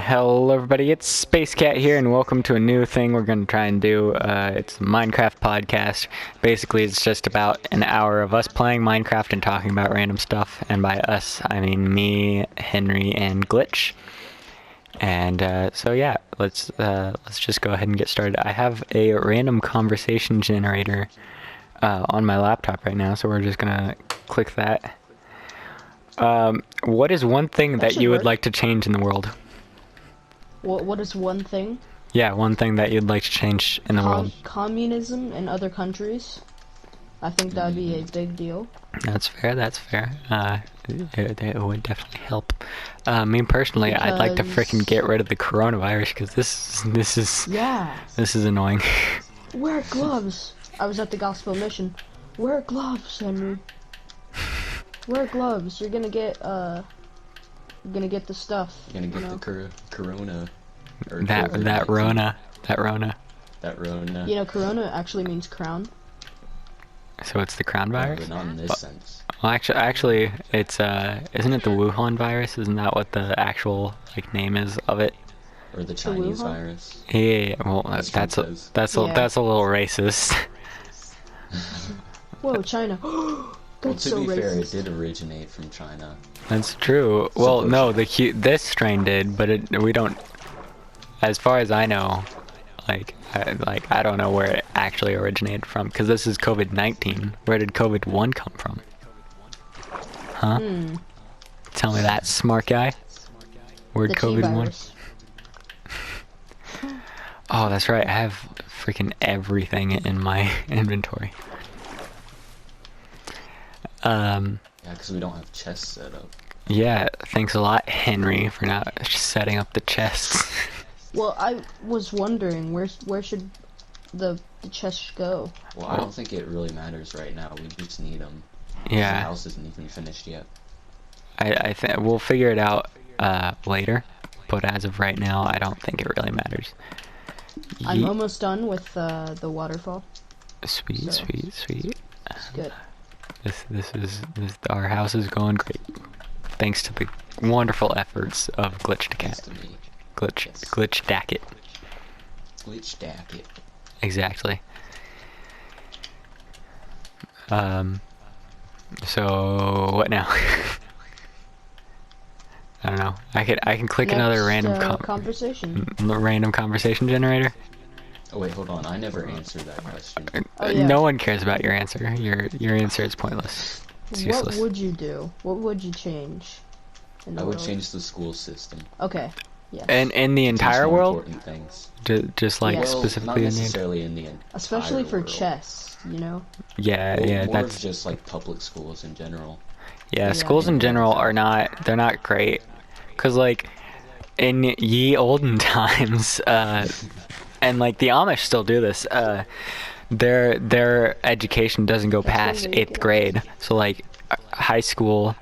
Hello everybody, it's Space Cat here and welcome to a new thing we're going to try and do. It's a Minecraft podcast. Basically, it's just about an hour of us playing Minecraft and talking about random stuff. And by us, I mean me, Henry, and Glitch. And so yeah, let's just go ahead and get started. I have a random conversation generator on my laptop right now, so we're just going to click that. What is one thing that you would like to change in the world? What is one thing? Yeah, one thing that you'd like to change in the world. Communism in other countries. I think that would be a big deal. That's fair, that's fair. It would definitely help. Me personally, I'd like to freaking get rid of the coronavirus, because this is annoying. Wear gloves! I was at the gospel mission. Wear gloves, Henry. Wear gloves. You're gonna get the stuff. You're gonna get the corona. Or That Rona. You know, corona actually means crown. So it's the crown virus? But not in this sense. Well, actually, it's isn't it the Wuhan virus? Isn't that what the actual name is of it? Or the Chinese virus. Yeah. Well, that's a little racist. Whoa, China. Well, to be fair, it racist. did originate from China. That's true. Well, no, this strain did, but we don't. As far as I know, I don't know where it actually originated from, because this is COVID-19. Where did COVID-1 come from? Huh? Tell me that, smart guy. Where'd The COVID-1? Oh, that's right. I have freaking everything in my inventory. Yeah, because we don't have chests set up. Yeah, thanks a lot, Henry, for not setting up the chests. Well, I was wondering where should the chests go? Well, I don't think it really matters right now. We just need them. Yeah. The house isn't even finished yet. I think we'll figure it out later, but as of right now, I don't think it really matters. I'm almost done with the waterfall. Sweet, so. sweet. It's good. Our house is going great, thanks to the wonderful efforts of Glitch the Cat. Thanks to me. Glitch Dackett. Glitch Dackett. Exactly. So what now? I don't know. I can click another random conversation. Random conversation generator. Oh wait, hold on. I never answered that question. Oh, yeah. No one cares about your answer. Your answer is pointless. It's useless. What would you do? What would you change? I would change the school system. Okay. Yeah. And in the entire world? Important things. Just like Yeah. specifically not in the necessarily in the Especially for world. chess, you know? Yeah, Well, yeah, more that's of just like public schools in general. yeah. Yeah. Schools in general are they're not great, cause like in ye olden times, and like the Amish still do this. Their education doesn't go past 8th grade, so like high school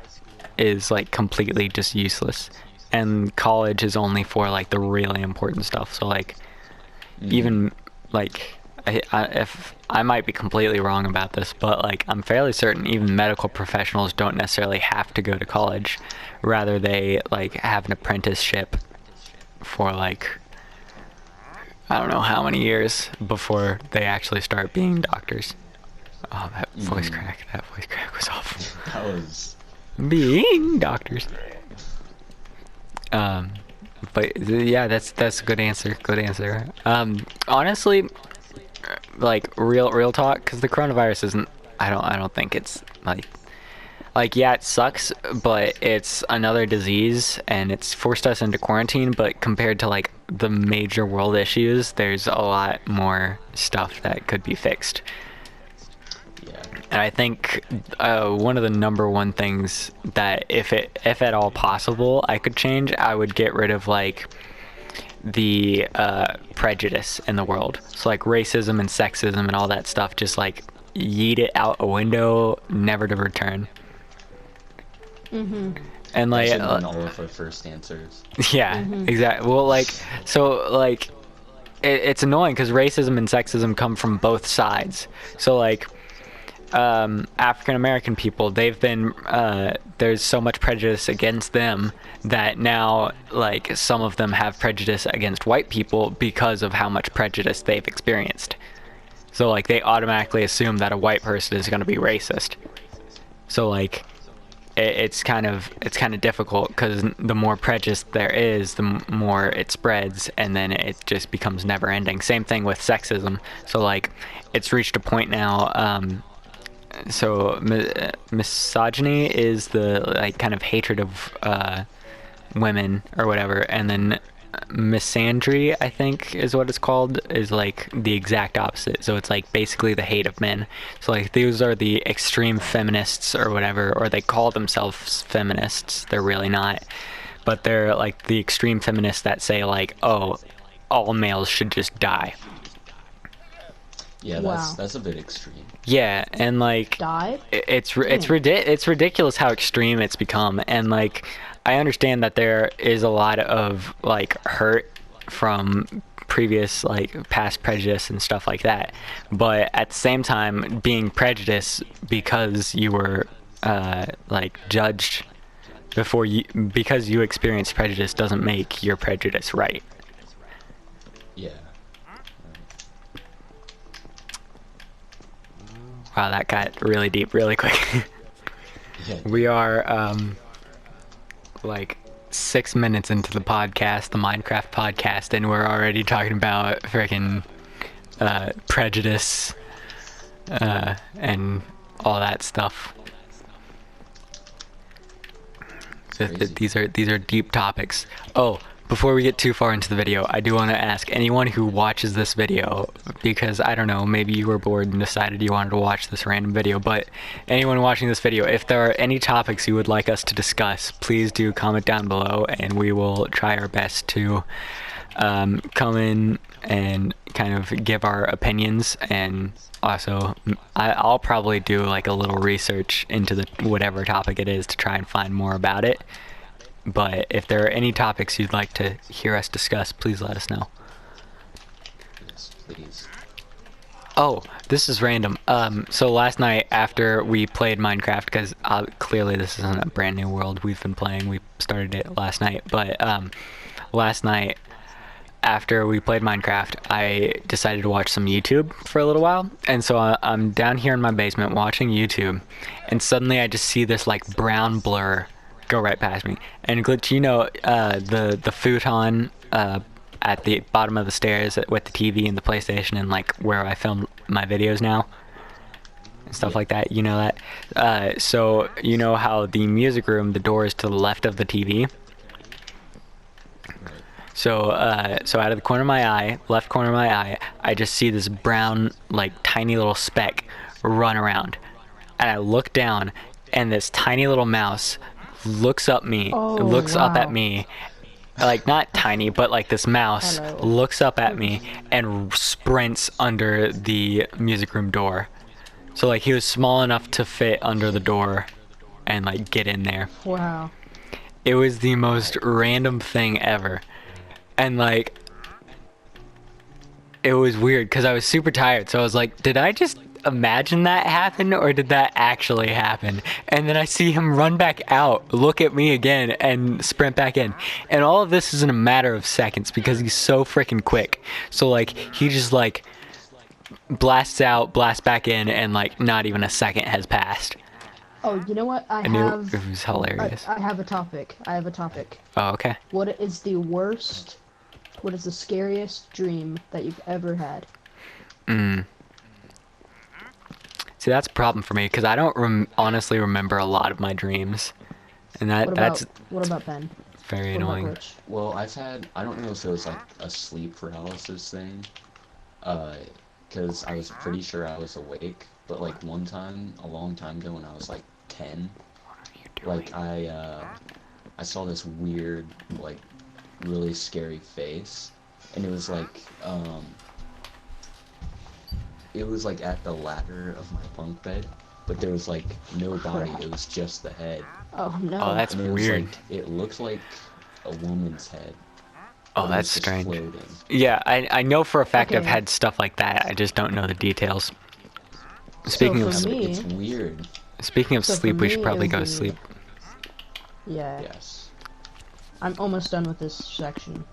is like completely just useless, and college is only for like the really important stuff. So like even like if I might be completely wrong about this, but like I'm fairly certain even medical professionals don't necessarily have to go to college. Rather, they like have an apprenticeship for like I don't know how many years before they actually start being doctors. Oh, that voice crack was awful. That was Being doctors. But yeah, that's a good answer. Honestly, like real talk, because the coronavirus isn't. I don't think it's like yeah, it sucks, but it's another disease and it's forced us into quarantine. But compared to like the major world issues, there's a lot more stuff that could be fixed. yeah. And I think one of the number one things that if at all possible I could change, I would get rid of like the prejudice in the world. So like racism and sexism and all that stuff, just like yeet it out a window, never to return. And like That should have been all of our first answers. yeah, exactly. Well, like so like it's annoying because racism and sexism come from both sides. So like African American people, they've there's so much prejudice against them that now like some of them have prejudice against white people because of how much prejudice they've experienced. So like they automatically assume that a white person is going to be racist. So like it's kind of difficult because the more prejudice there is, the more it spreads, and then it just becomes never ending. Same thing with sexism. So like it's reached a point now. So misogyny is the like kind of hatred of women or whatever, and then misandry, I think is what it's called, is like the exact opposite. So it's like basically the hate of men. So like these are the extreme feminists or whatever, or they call themselves feminists. They're really not, but they're like the extreme feminists that say like, oh, all males should just die. Yeah, Wow. that's a bit extreme. Yeah, and like Die? it's ridiculous how extreme it's become. And like I understand that there is a lot of like hurt from previous like past prejudice and stuff like that, but at the same time being prejudiced because you were like judged before you, because you experienced prejudice, doesn't make your prejudice right. Yeah. Wow, that got really deep really quick. Yeah. We are like 6 minutes into the podcast, the Minecraft podcast, and we're already talking about freaking prejudice and all that stuff. These are deep topics. Oh, before we get too far into the video, I do want to ask anyone who watches this video, because I don't know, maybe you were bored and decided you wanted to watch this random video, but anyone watching this video, if there are any topics you would like us to discuss, please do comment down below, and we will try our best to come in and kind of give our opinions. And also I'll probably do like a little research into the whatever topic it is to try and find more about it. But if there are any topics you'd like to hear us discuss, please let us know. Yes, please. Oh, this is random. So last night after we played Minecraft, because clearly this isn't a brand new world we've been playing, we started it last night, but last night after we played Minecraft, I decided to watch some YouTube for a little while, and so I'm down here in my basement watching YouTube, and suddenly I just see this like brown blur go right past me. And Glitch, you know, the futon at the bottom of the stairs with the TV and the PlayStation and like where I film my videos now and stuff like that, you know that? So you know how the music room, the door is to the left of the TV? So so out of the corner of my eye, left corner of my eye, I just see this brown like tiny little speck run around, and I look down, and this tiny little mouse looks up at me, like not tiny, but like this mouse looks up at me and sprints under the music room door. So like he was small enough to fit under the door and like get in there. Wow. It was the most random thing ever. And like it was weird because I was super tired, so I was like, did I just imagine that happen, or did that actually happen? And then I see him run back out, look at me again, and sprint back in. And all of this is in a matter of seconds because he's so freaking quick. So like he just like blasts out, blasts back in, and like not even a second has passed. Oh, you know what? It was hilarious. I have a topic. Oh, okay. What is the scariest dream that you've ever had? See, that's a problem for me because I don't honestly remember a lot of my dreams, and that's What about Ben? very What about annoying. Rich? Well, I don't know if it was like a sleep paralysis thing, because I was pretty sure I was awake, but like one time, a long time ago when I was like 10, like I saw this weird, like, really scary face, and it was like at the ladder of my bunk bed, but there was like no body, it was just the head. Oh no. Oh, that's And it was weird. like, it looked like a woman's head. Oh, but it that's was just strange. floating. Yeah, I know for a fact I've Okay. had stuff like that. I just don't know the details. Speaking for of me- It's weird. speaking of so for sleep, we should me, probably it go to was sleep. Yeah. Yes. I'm almost done with this section.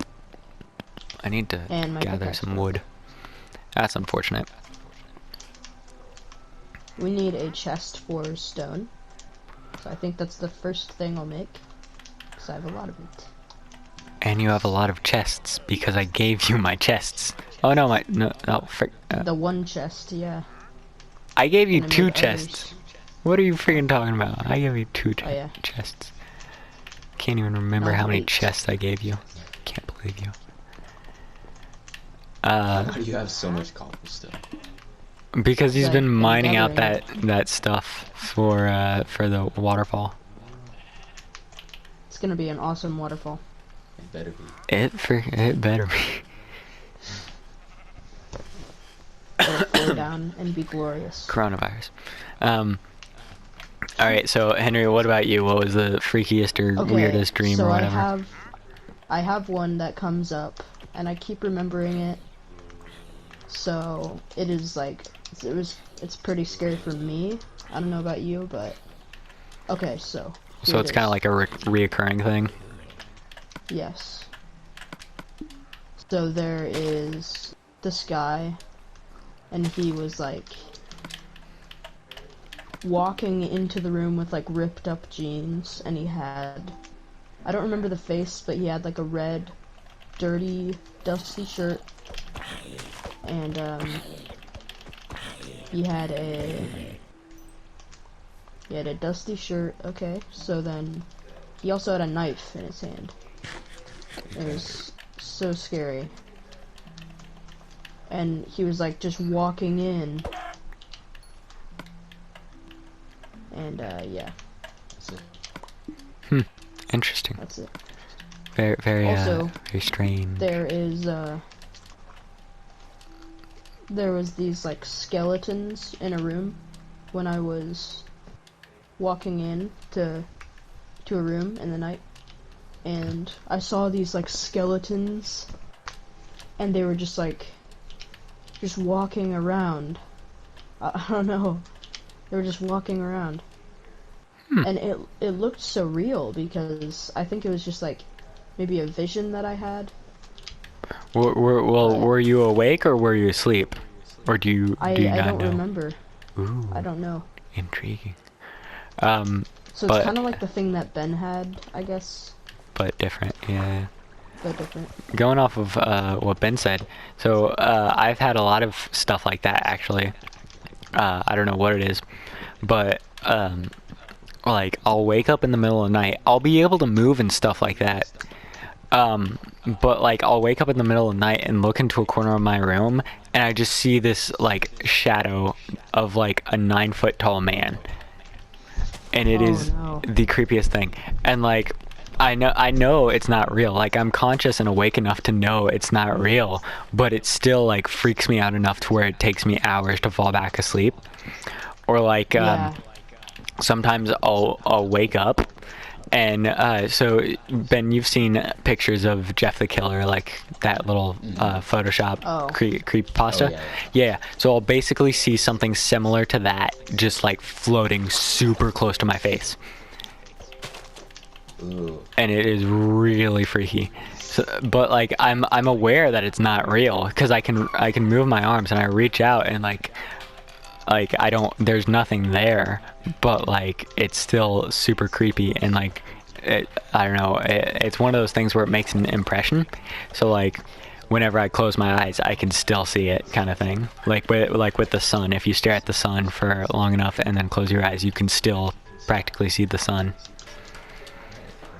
I need to And my gather pickaxe some broke. wood. That's unfortunate. We need a chest for stone. So I think that's the first thing I'll make. Because I have a lot of it. And you have a lot of chests because I gave you my chests. Oh no, The one chest, yeah. I gave you Gonna 2 make chests. others. What are you freaking talking about? I gave you 2 Oh, yeah. chests. Can't even remember No, how many 8. chests I gave you. Can't believe you. Why do you have so much cobblestone? Because he's I've been been mining out gathering that stuff for the waterfall. It's gonna be an awesome waterfall. It better be. It better be. It'll flow down and be glorious. Coronavirus. Alright, so Henry, what about you? What was the freakiest or weirdest dream so or whatever? I have one that comes up, and I keep remembering it. So it is like it's pretty scary for me. I don't know about you, but okay. So So here it's it kind of is. like a reoccurring thing. Yes. So there is this guy, and he was like walking into the room with like ripped up jeans, and he had, I don't remember the face, but he had like a red, dirty, dusty shirt, and he had a dusty shirt. Okay, so then he also had a knife in his hand. It was so scary. And he was like just walking in. And yeah, That's it. Interesting. that's it. Very Also, very strange. There was these like skeletons in a room when I was walking in to a room in the night, and I saw these like skeletons, and they were just like walking around. I don't know. They were just walking around. And it looked so real because I think it was just like maybe a vision that I had. Were you awake or were you asleep? Or do you I not don't know? remember. Ooh, I don't know. intriguing. So But- it's kind of like the thing that Ben had, I guess, But different, yeah. but different. Going off of what Ben said, so I've had a lot of stuff like that actually. I don't know what it is, but like I'll wake up in the middle of the night. I'll be able to move and stuff like that. But like I'll wake up in the middle of the night and look into a corner of my room, and I just see this like shadow of like a 9-foot tall man, and it Oh, is no. the creepiest thing. And like I know it's not real. Like I'm conscious and awake enough to know it's not real, but it still like freaks me out enough to where it takes me hours to fall back asleep. Or like Yeah. sometimes I'll wake up and so Ben, you've seen pictures of Jeff the Killer, like that little Photoshop Oh. creepypasta. Oh, Yeah. So I'll basically see something similar to that, just like floating super close to my face, Ooh. and it is really freaky. So, but like I'm aware that it's not real because I can move my arms and I reach out and like I don't, there's nothing there, but like it's still super creepy. And like I don't know, it's one of those things where it makes an impression. So like whenever I close my eyes I can still see it, kind of thing. Like with the sun, if you stare at the sun for long enough and then close your eyes, you can still practically see the sun,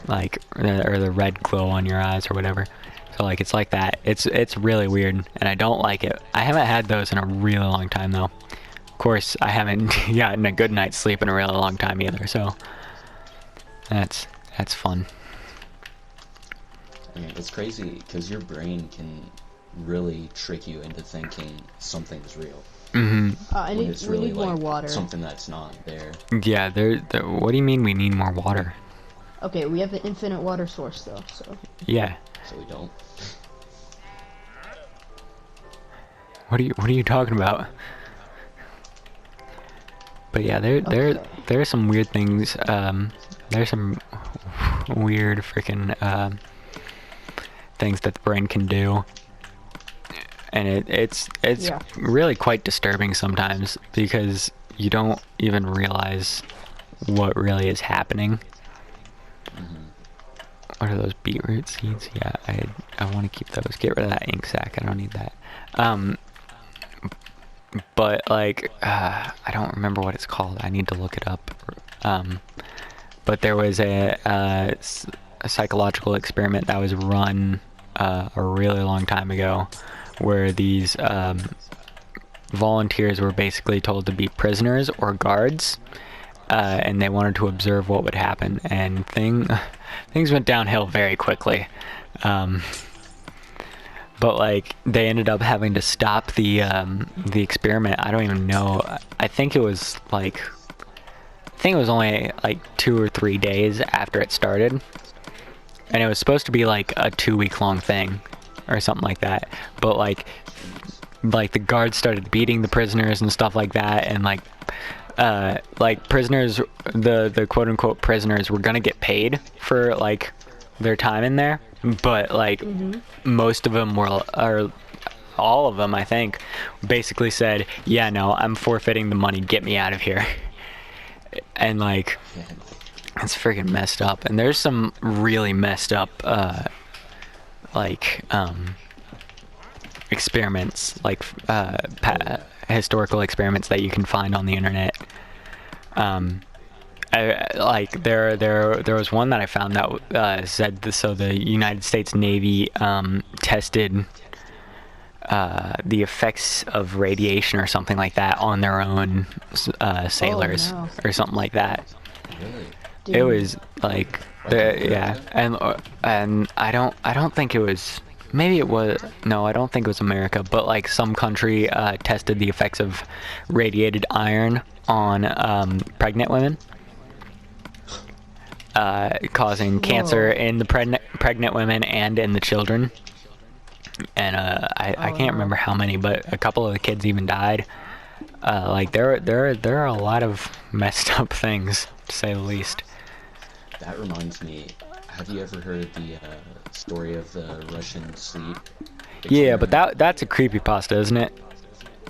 like or the red glow on your eyes or whatever. So like it's like that. It's really weird and I don't like it. I haven't had those in a really long time though. Of course I haven't gotten a good night's sleep in a really long time either, so that's fun. I mean, it's crazy because your brain can really trick you into thinking something's real I when need, it's we really need more like water. something that's not there. Yeah, what do you mean we need more water? Okay, we have an infinite water source though, so. Yeah. So we don't. What are you talking about? But yeah, there Okay. are some weird things. There's some weird freaking things that the brain can do. And it's Yeah. really quite disturbing sometimes because you don't even realize what really is happening. What are those beetroot seeds? Yeah, I want to keep those. Get rid of that ink sac. I don't need that. But like I don't remember what it's called. I need to look it up. But there was a psychological experiment that was run a really long time ago, where these volunteers were basically told to be prisoners or guards, and they wanted to observe what would happen, and things went downhill very quickly. But like they ended up having to stop the experiment. I don't even know. I think it was only like 2 or 3 days after it started, and it was supposed to be like a 2-week long thing or something like that. But like the guards started beating the prisoners and stuff like that, and like prisoners, the quote unquote prisoners were gonna get paid for like their time in there, but like most of them or all of them, I think, basically said, yeah, no, I'm forfeiting the money, get me out of here. And like it's freaking messed up. And there's some really messed up experiments, like historical experiments that you can find on the internet. There was one that I found that said so the United States Navy tested the effects of radiation or something like that on their own sailors, no. or something like that. Really? Dude. It was like yeah, and I don't think it was. Maybe it was. No, I don't think it was America, but like some country tested the effects of radiated iron on pregnant women, causing cancer in the pregnant women and in the children. And I can't remember how many, but a couple of the kids even died. Like there are a lot of messed up things, to say the least. That reminds me, have you ever heard the story of the Russian sleep Yeah, but experiment? that's a creepypasta, isn't it?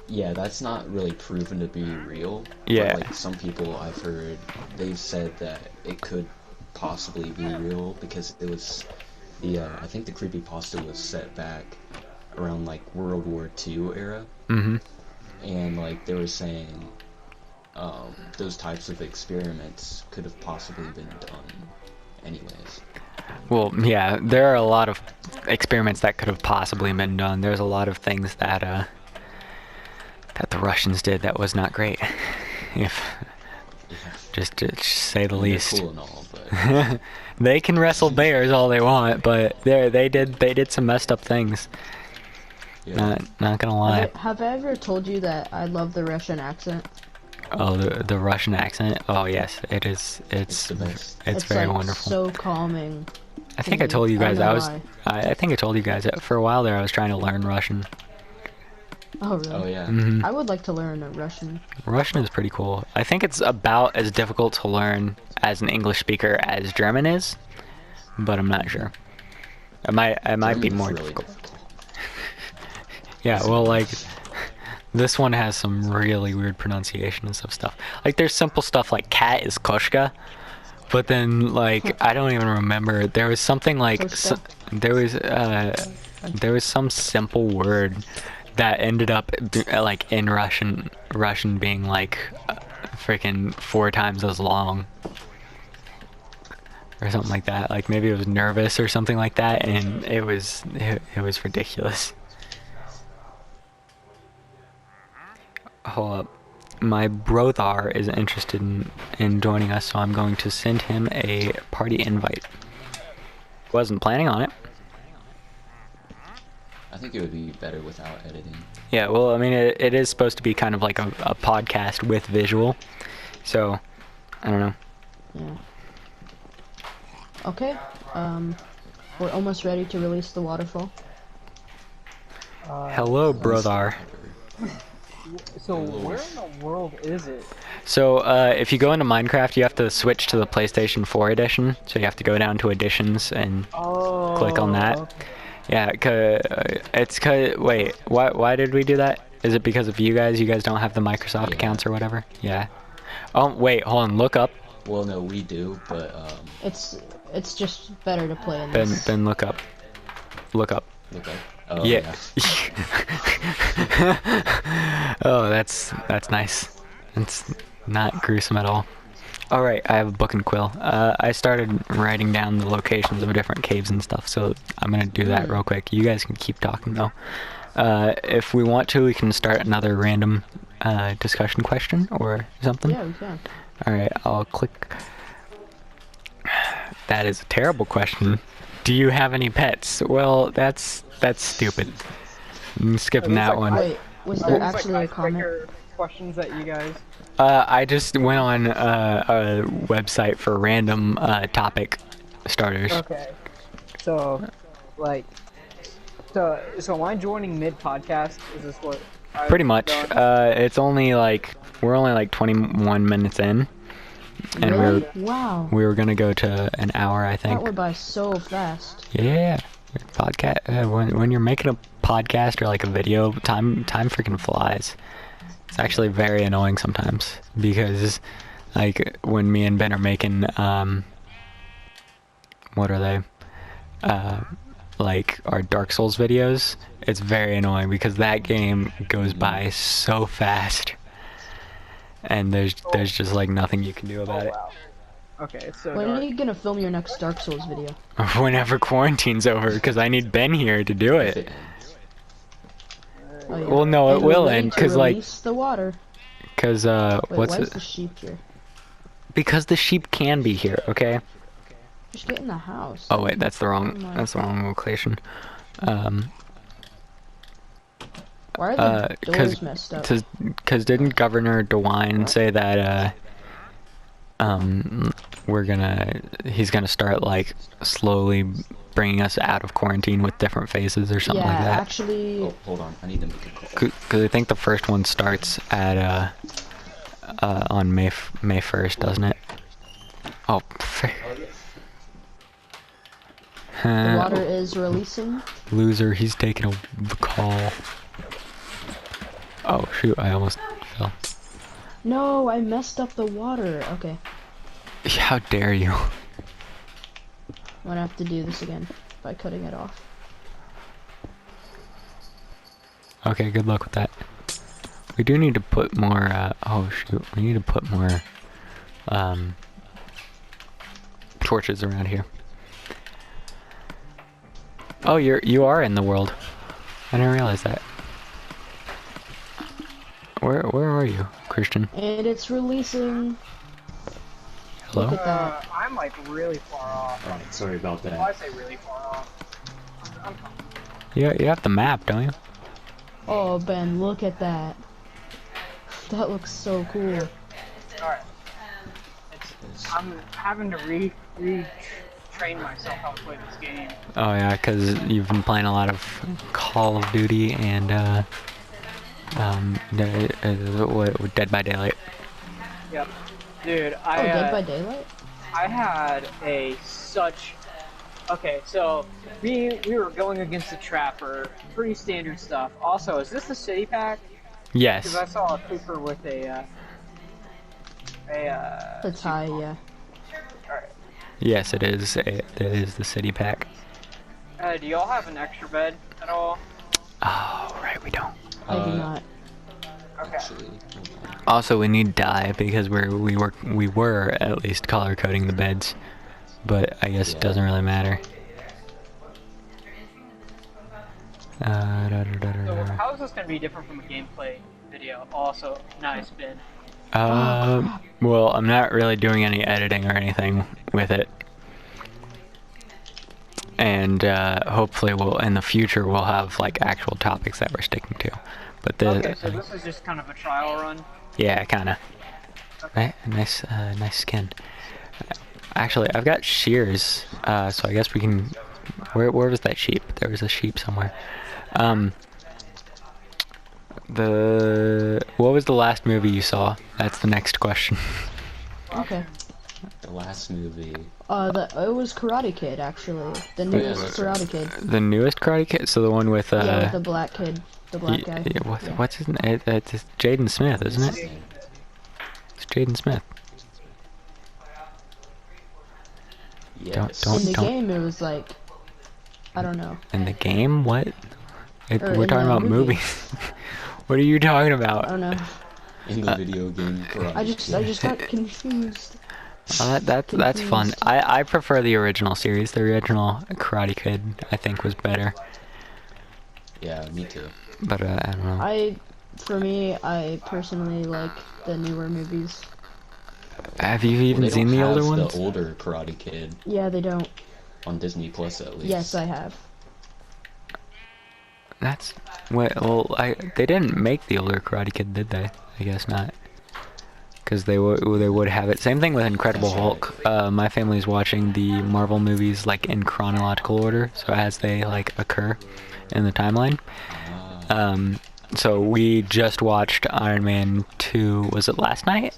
Yeah, that's not really proven to be real. Yeah. But like some people I've heard, they've said that it could possibly be real because it was I think the creepypasta was set back around like World War II era. Mm-hmm. And like they were saying those types of experiments could have possibly been done anyways. Well, yeah, there are a lot of experiments that could have possibly been done. There's a lot of things that that the Russians did that was not great, if Yeah. just to say the I mean, least. they're cool and all, but They can wrestle bears all they want, but they did some messed up things. yeah. Not gonna lie. Have I ever told you that I love the Russian accent? Oh, the Russian accent. Oh yes, it is. It's the best. It's very like wonderful. so calming. I think I me. told you I guys don't I know was. why. I think I told you guys that for a while there I was trying to learn Russian. Oh really? Oh yeah. Hmm. I would like to learn Russian. Russian is pretty cool. I think it's about as difficult to learn as an English speaker as German is, but I'm not sure. It might be German's more really difficult. difficult. Yeah, well, like this one has some really weird pronunciation and stuff. Like there's simple stuff like cat is koshka, but then like I don't even remember. There was something like Koshka? there was some simple word that ended up like in Russian being like freaking 4 times as long. Or something like that. Like maybe it was nervous or something like that, and it was ridiculous. Hold up. My brother is interested in joining us, so I'm going to send him a party invite. Wasn't planning on it. I think it would be better without editing. Yeah, well, I mean, it is supposed to be kind of like a podcast with visual, so I don't know. Yeah. Okay. We're almost ready to release the waterfall. Hello, brother. So where in the world is it? So if you go into Minecraft, you have to switch to the PlayStation 4 edition. So you have to go down to editions and Oh. click on that. Okay. Yeah, it's cause wait, why did we do that? Is it because of you guys? You guys don't have the Microsoft Yeah. accounts or whatever? Yeah. Oh wait, hold on. Look up. Well, no, we do, but It's just better to play in Then this. then look up. Look up. okay. Oh, Yeah. Oh, that's nice. It's not gruesome at all. All right, I have a book and quill. I started writing down the locations of different caves and stuff, so I'm gonna do that real quick. You guys can keep talking though. If we want to, we can start another random discussion question or something. Yeah, we can. All right, I'll click. That is a terrible question. Do you have any pets? Well, that's stupid. I'm skipping that one. Wait, was Are there these, actually a comment? icebreaker questions that you guys? I just went on a website for random topic starters. Okay. So, like, so am I joining mid podcast? Is this what? I've Pretty much. done? It's only like we're only like 21 minutes in, and Really? Wow. we were gonna go to an hour, I That think. went by so fast. Yeah. Podcast. When you're making a podcast or like a video, time freaking flies. It's actually very annoying sometimes because, like, when me and Ben are making what are they? Like our Dark Souls videos, it's very annoying because that game goes by so fast, and there's just like nothing you can do about Wow. Okay, it's so When dark. are you gonna film your next Dark Souls video? it. Whenever quarantine's over, because I need Ben here to do If it. Oh, yeah. Well, no, it Hey, will we're ready end, to 'cause, like- release the water. Cause Wait, what's why is it? the sheep here? Because the sheep can be here, okay? Just get in the house. Oh wait, that's the wrong Oh my location. Why are the Cause doors messed up? didn't Governor DeWine say that he's gonna start like slowly bringing us out of quarantine with different phases or something Yeah, like that? actually, Oh, hold on. I need to make a call. Cause I think the first one starts at on May 1st, doesn't it? Oh, the water is releasing. loser, he's taking the call. Oh shoot, I almost fell. No, I messed up the water. Okay, How dare you? I'm gonna have to do this again by cutting it off. Okay, good luck with that. We do need to put more, oh shoot, we need to put more, torches around here. Oh, you are in the world. I didn't realize that. Where are you, Christian? And it's releasing. Hello? Look at that. I'm like really far off. Alright, sorry about Well, I that. say really far off. I'm coming. You have the map, don't you? Oh, Ben, look at that. That looks so cool. Alright. I'm having to retrain myself how to play this game. Oh yeah, because you've been playing a lot of Call of Duty and Dead by Daylight. Yep. Dude, Oh, Dead by Daylight? I had such. Okay, so we were going against the Trapper, pretty standard stuff. Also, is this the city pack? Yes. Because I saw a paper with a That's high, yeah. Alright. Yes, it is. It is the city pack. Do y'all have an extra bed at all? Oh, right, we don't. I do not. Okay. Actually, hold on. Also, we need dye because we were at least color coding the beds, but I guess it Yeah. doesn't really matter. So how is this going to be different from a gameplay video? Also, nice, Ben. Well, I'm not really doing any editing or anything with it. And hopefully in the future we'll have like actual topics that we're sticking to. But Okay, so this is just kind of a trial run. yeah, kinda. Okay. Nice skin. Actually, I've got shears, so I guess we can. Where was that sheep? There was a sheep somewhere. What was the last movie you saw? That's the next question. Okay. The last movie. It was Karate Kid actually. The yeah, newest that's Karate right. Kid. The newest Karate Kid, so the one with Yeah, with the black kid, the black guy. Yeah. what's his name? It's Jaden Smith, isn't it? It's Jaden Smith. Yes. Don't- In the game, it was like, I don't know. In the game, what? Or We're in talking the about movie. movies. What are you talking I about? don't know. In the video game Karate I just got confused. That's fun. I prefer the original series. The original Karate Kid, I think, was better. Yeah, me too. But I don't know. For me, I personally like the newer movies. Have you Well, even they seen don't the older have ones? the older Karate Kid Yeah, they don't. on Disney Plus at least. Yes, I have. That's well, they didn't make the older Karate Kid, did they? I guess not. Because they would have it. Same thing with Incredible That's Hulk. My family's watching the Marvel movies like in chronological order, so as they like occur in the timeline. So we just watched Iron Man 2. Was it last night?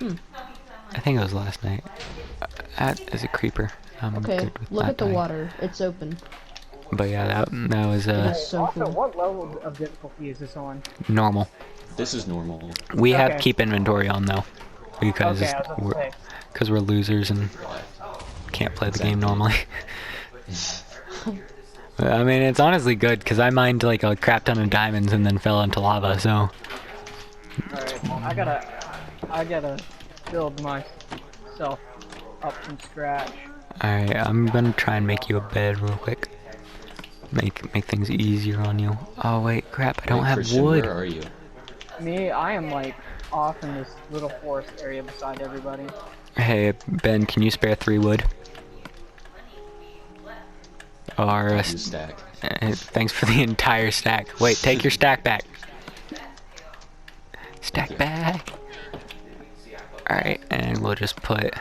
I think it was last night. That is a creeper. I'm Okay, good with look not at the dying. water. It's open. But yeah, that was It is so Also, cool. what level of difficulty is this on? normal. This is normal. We have Okay. keep inventory on though, because Okay, I was about to say. we're losers and can't play the game normally. I mean, it's honestly good because I mined like a crap ton of diamonds and then fell into lava. So Alright, I gotta build myself up from scratch. all right, I'm gonna try and make you a bed real quick. Make things easier on you. Oh wait, crap! I don't Wait, have Christian, wood. Where are you? Me, I am like off in this little forest area beside everybody. Hey Ben, can you spare 3 wood? Or You stack. thanks for the entire stack. Wait, take your stack back. Stack you. back. Alright, and we'll just put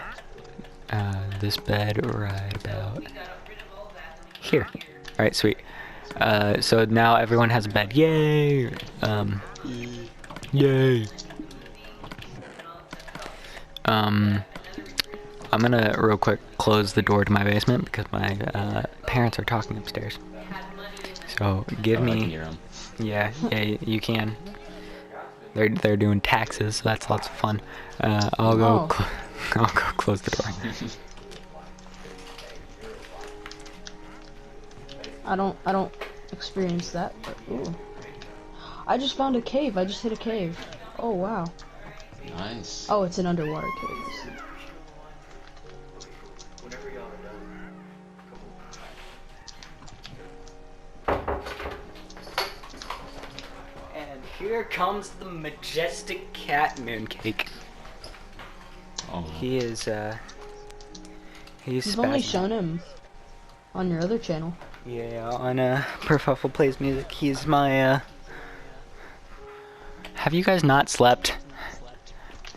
this bed right about here. Alright, sweet. So now everyone has a bed. Yay! Yay! I'm gonna real quick close the door to my basement because my parents are talking upstairs. So give Oh, I can me, hear 'em. yeah, you can. They're doing taxes, so that's lots of fun. I'll go, Oh. I'll go close the door. I don't experience that, but ooh. I just found a cave. I just hit a cave. Oh wow. Nice. Oh, it's an underwater cave. And here comes the majestic cat mooncake. Oh, He is he's You've only spazzing. shown him on your other channel. Yeah, on Perfuffle Plays Music. He's my Have you guys not slept?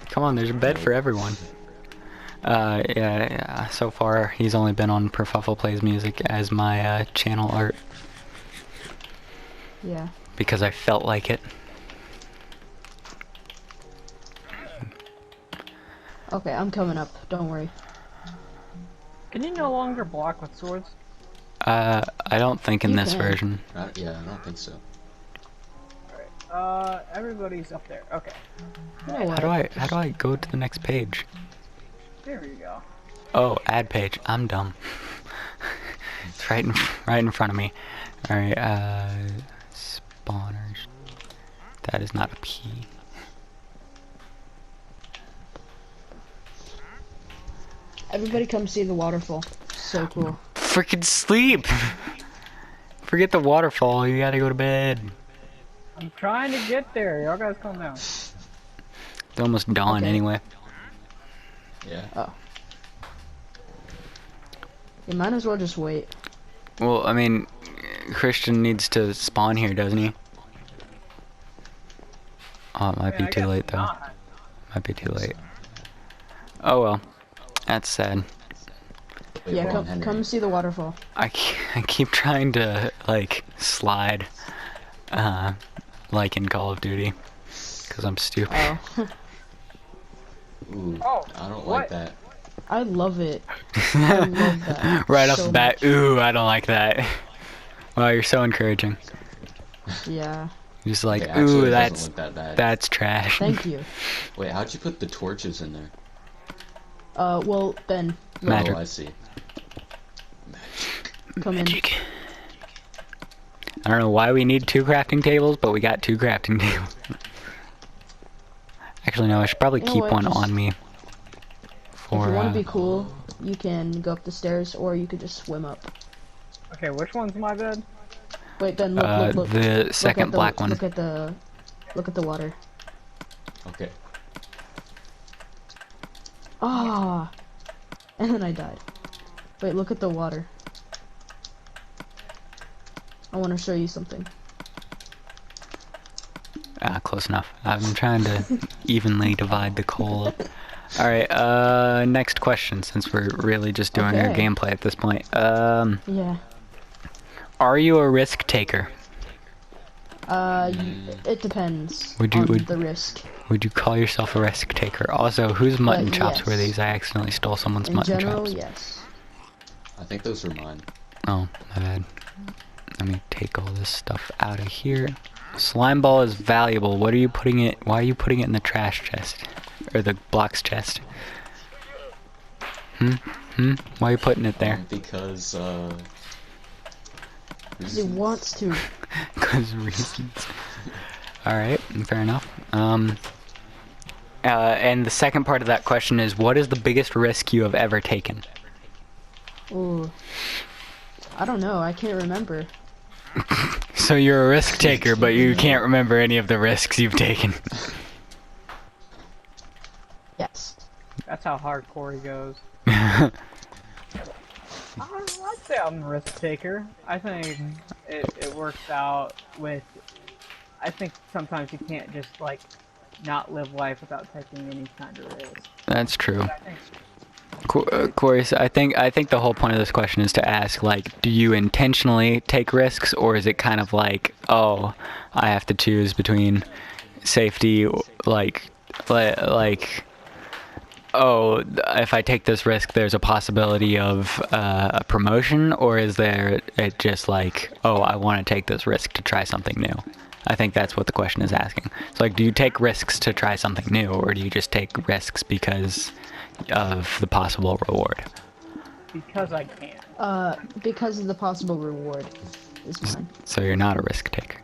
Come on, there's a bed for everyone. Yeah, so far he's only been on Perfuffle Plays Music as my channel art Yeah. because I felt like it. Okay, I'm coming up. Don't worry. Can you no longer block with swords? I don't think in You this can. version. yeah, I don't think so. Everybody's up there. Okay, You know what? How do I go to the next page? there you go. Oh, add page. I'm dumb. It's right in front of me. All right, spawners. That is not a P. Everybody come see the waterfall. So cool. Freaking sleep. Forget the waterfall. You gotta go to bed. I'm trying to get there. Y'all guys calm down. It's almost dawn Okay. anyway. Yeah. You might as well just wait. Well, I mean, Christian needs to spawn here, doesn't he? Oh, it might Yeah, be I too guess late though. not. Might be too late. Oh well, that's sad. Wait, Yeah, we're on come Henry. come see the waterfall. I keep trying to like slide, like in Call of Duty, because I'm stupid. Oh, Ooh, Oh, I don't what? like that. I love it. I love that. Right off so the bat, much. ooh, I don't like that. Wow, you're so encouraging. Yeah. You're just like, Okay, actually, ooh, it doesn't that's look that bad. that's trash. Thank you. Wait, how'd you put the torches in there? Well, Ben, look, Magic. Oh, I see. come in. Magic. I don't know why we need 2 crafting tables, but we got 2 crafting tables. Actually, no, I should probably You know keep what, one just- on me. If For, you want to be cool, you can go up the stairs, or you could just swim up. Okay, which one's my bed? Wait, Ben, look, look. the Look second at the, black one. Look at the water. Okay. Ah, and then I died. Wait, look at the water. I want to show you something. Ah, close enough. I'm trying to evenly divide the coal up. Alright, next question, since we're really just doing our Okay. gameplay at this point. Yeah. Are you a risk taker? It depends Would you- on would- the risk. Would you call yourself a risk taker? Also, whose mutton chops were yes. these? I accidentally stole someone's In mutton general, chops. yes. I think those are mine. Oh, my bad. Let me take all this stuff out of here. Slime ball is valuable. What are you putting it? Why are you putting it in the trash chest? Or the blocks chest? Why are you putting it there? Because, He wants to. Cause reasons. Alright, fair enough. And the second part of that question is, what is the biggest risk you have ever taken? Ooh. I don't know. I can't remember. So you're a risk taker, but you can't remember any of the risks you've taken. Yes. That's how hardcore he goes. I'd say I'm a risk taker. I think it works out with. I think sometimes you can't just like not live life without taking any kind of risk. That's true. I think Corey, so I think the whole point of this question is to ask, like, do you intentionally take risks, or is it kind of like, oh, I have to choose between safety, like, oh, if I take this risk, there's a possibility of a promotion, or is there it just like, oh, I want to take this risk to try something new? I think that's what the question is asking. So, like, do you take risks to try something new, or do you just take risks because of the possible reward? because I can. Because of the possible reward is mine. So you're not a risk taker.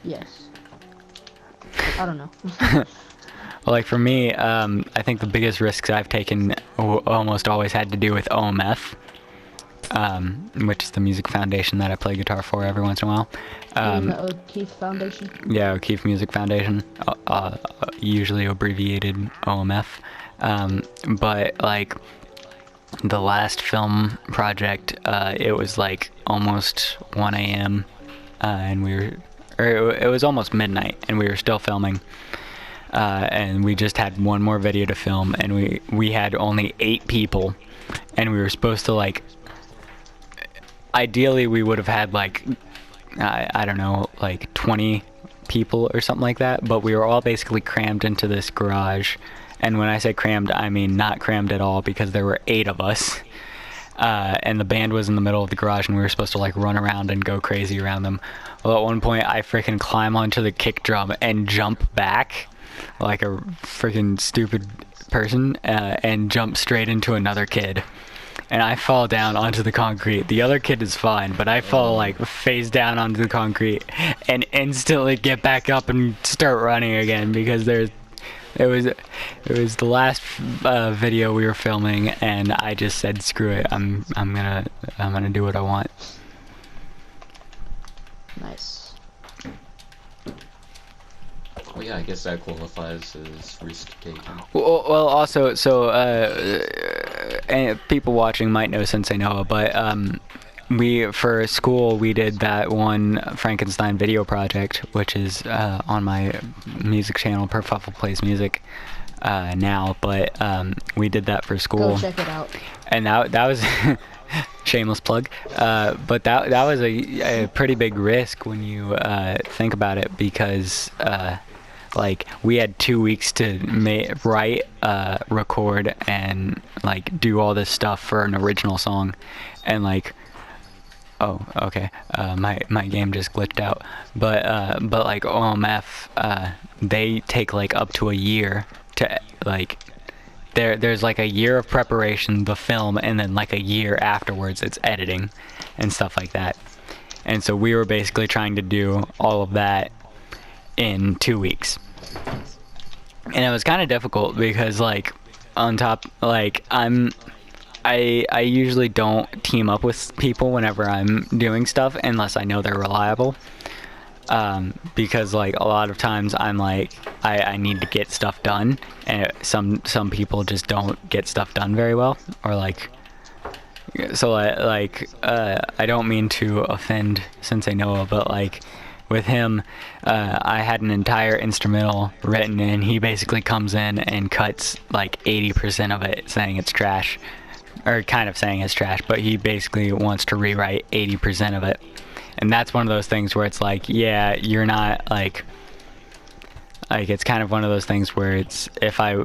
Yes. I don't know. Well, like for me, I think the biggest risks I've taken almost always had to do with OMF, which is the music foundation that I play guitar for every once in a while. the O'Keefe Foundation. Yeah, O'Keefe Music Foundation, usually abbreviated OMF. But like the last film project, it was like almost 1 a.m. And it was almost midnight, and we were still filming. And we just had one more video to film, and we had only 8 people, and we were supposed to, like, ideally we would have had like I don't know, like 20 people or something like that, but we were all basically crammed into this garage. And when I say crammed, I mean not crammed at all, because there were 8 of us. And the band was in the middle of the garage, and we were supposed to like run around and go crazy around them. Well, at one point I freaking climb onto the kick drum and jump back like a freaking stupid person, and jump straight into another kid. And I fall down onto the concrete. The other kid is fine, but I fall like face down onto the concrete and instantly get back up and start running again, because it was the last video we were filming, and I just said screw it. I'm gonna do what I want. Nice. Well, yeah, I guess that qualifies as risk taking. Well, also, so and people watching might know Sensei Noah, but for school we did that one Frankenstein video project, which is on my music channel, Perfuffle Plays Music. now, but we did that for Go school, check it out. and that was shameless plug. But that was a pretty big risk when you think about it, because like we had 2 weeks to write, record, and like do all this stuff for an original song, and like. Oh, okay. My game just glitched out. But like OMF, they take like up to a year to like. There's like a year of preparation, the film, and then like a year afterwards it's editing, and stuff like that. And so we were basically trying to do all of that in 2 weeks, and it was kind of difficult because like on top, like I usually don't team up with people whenever I'm doing stuff unless I know they're reliable, because like a lot of times I'm like I need to get stuff done, and some people just don't get stuff done very well, or like, so I don't mean to offend Sensei Noah, but like with him, I had an entire instrumental written, and he basically comes in and cuts like 80% of it, saying it's trash. Or kind of saying it's trash, but he basically wants to rewrite 80% of it. And that's one of those things where it's like, yeah, you're not like it's kind of one of those things where it's, if I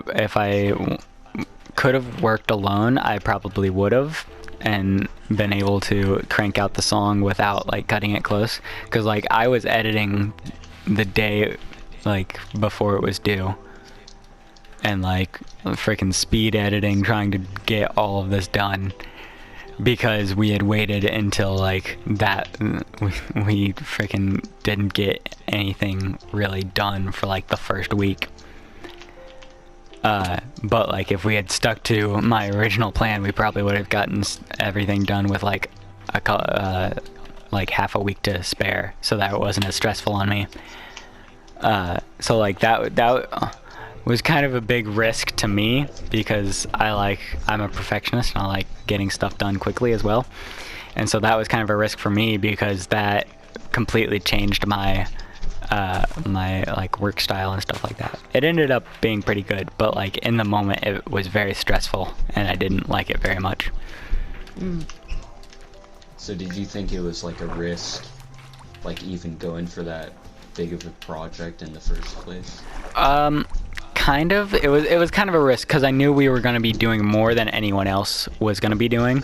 could have worked alone, I probably would have, and been able to crank out the song without like cutting it close, because like I was editing the day like before it was due, and like freaking speed editing, trying to get all of this done, because we had waited until like that we freaking didn't get anything really done for like the first week. But like if we had stuck to my original plan, we probably would have gotten everything done with like like half a week to spare, so that it wasn't as stressful on me. So like that was kind of a big risk to me, because I'm a perfectionist and I like getting stuff done quickly as well. And so that was kind of a risk for me, because that completely changed my my like work style and stuff like that. It ended up being pretty good, but like in the moment it was very stressful and I didn't like it very much. So did you think it was like a risk, like even going for that big of a project in the first place? Kind of. It was kind of a risk, because I knew we were going to be doing more than anyone else was going to be doing,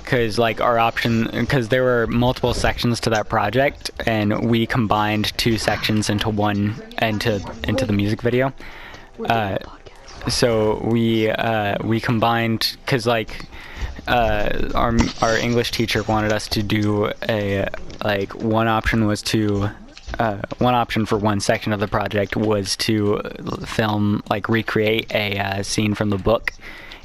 because like because there were multiple sections to that project, and we combined 2 sections into one, into the music video. So we combined, because like our English teacher wanted us to do one option for one section of the project was to recreate a scene from the book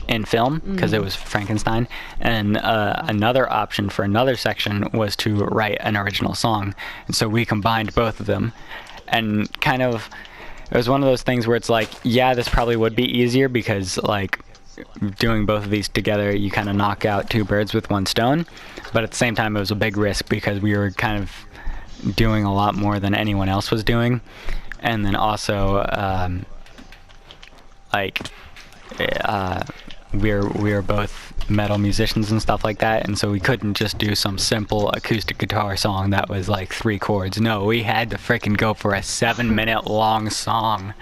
in film, because it was Frankenstein, and another option for another section was to write an original song. And so we combined both of them, and kind of it was one of those things where it's like, yeah, this probably would be easier, because like doing both of these together, you kind of knock out 2 birds with 1 stone, but at the same time it was a big risk, because we were kind of doing a lot more than anyone else was doing, and then also we're both metal musicians and stuff like that, and so we couldn't just do some simple acoustic guitar song that was like 3 chords. No, we had to freaking go for a 7-minute long song,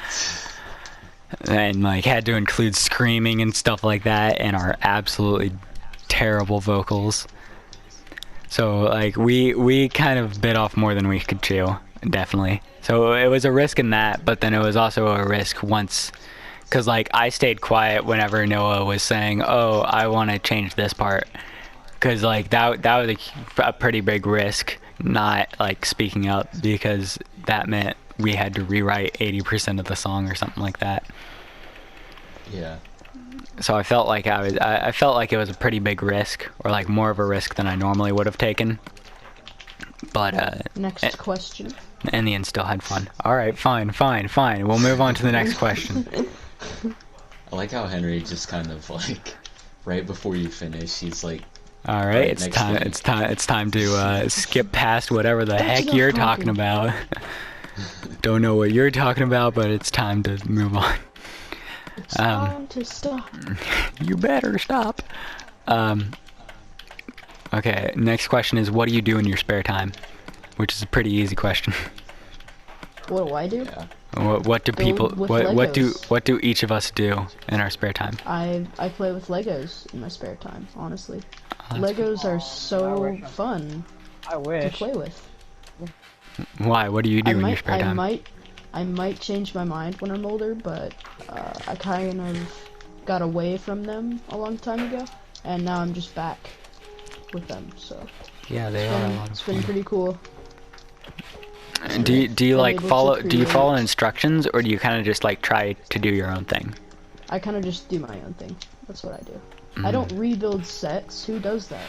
and like had to include screaming and stuff like that, and our absolutely terrible vocals. So like we kind of bit off more than we could chew, definitely. So it was a risk in that, but then it was also a risk once, because like I stayed quiet whenever Noah was saying, oh, I want to change this part, because like that was a pretty big risk, not like speaking up, because that meant we had to rewrite 80% of the song or something like that. Yeah. So I felt like I felt like it was a pretty big risk, or like more of a risk than I normally would have taken. But next question. In the end, still had fun. All right, fine. We'll move on to the next question. I like how Henry just kind of like, right before you finish, he's like, all right, it's time to skip past whatever the heck you're talking about. Don't know what you're talking about, but it's time to move on. It's time to stop. You better stop. Okay, next question is, what do you do in your spare time? Which is a pretty easy question. What do I do? Yeah. What do Build people with what do Legos. each of us do in our spare time? I play with Legos in my spare time, honestly. Oh, that's Legos are I so wish. fun I to wish. play with. Why? What do you do in your spare time? I might change my mind when I'm older, but I kind of got away from them a long time ago, and now I'm just back with them. So Yeah, they are a lot of it's been fun. pretty cool. Do you been like able to follow? Do you follow create- instructions, or do you kind of just like try to do your own thing? I kind of just do my own thing. That's what I do. Mm. I don't rebuild sets. Who does that?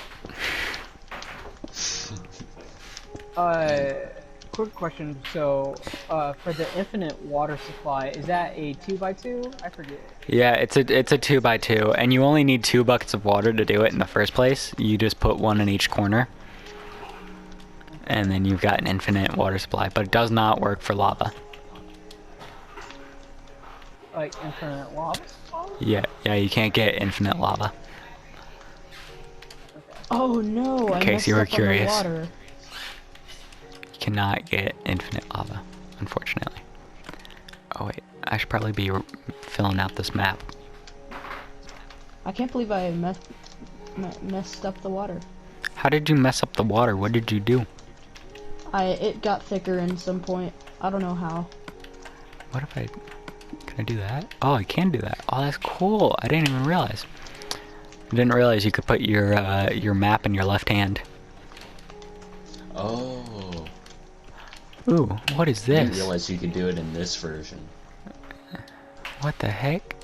Quick question. So, for the infinite water supply, is that a 2x2? I forget. Yeah, it's a 2x2, and you only need 2 buckets of water to do it in the first place. You just put one in each corner, and then you've got an infinite water supply. But it does not work for lava. Like infinite lava? Yeah, you can't get infinite lava. Oh no! I case messed you were up curious. on the water. You cannot get infinite lava, unfortunately. Oh wait, I should probably be filling out this map. I can't believe I messed up the water. How did you mess up the water? What did you do? It got thicker in some point. I don't know how. What if I... Can I do that? Oh, I can do that. Oh, that's cool. I didn't even realize. I didn't realize you could put your map in your left hand. Oh. Ooh, what is I didn't this? realize you could do it in this version. What the heck?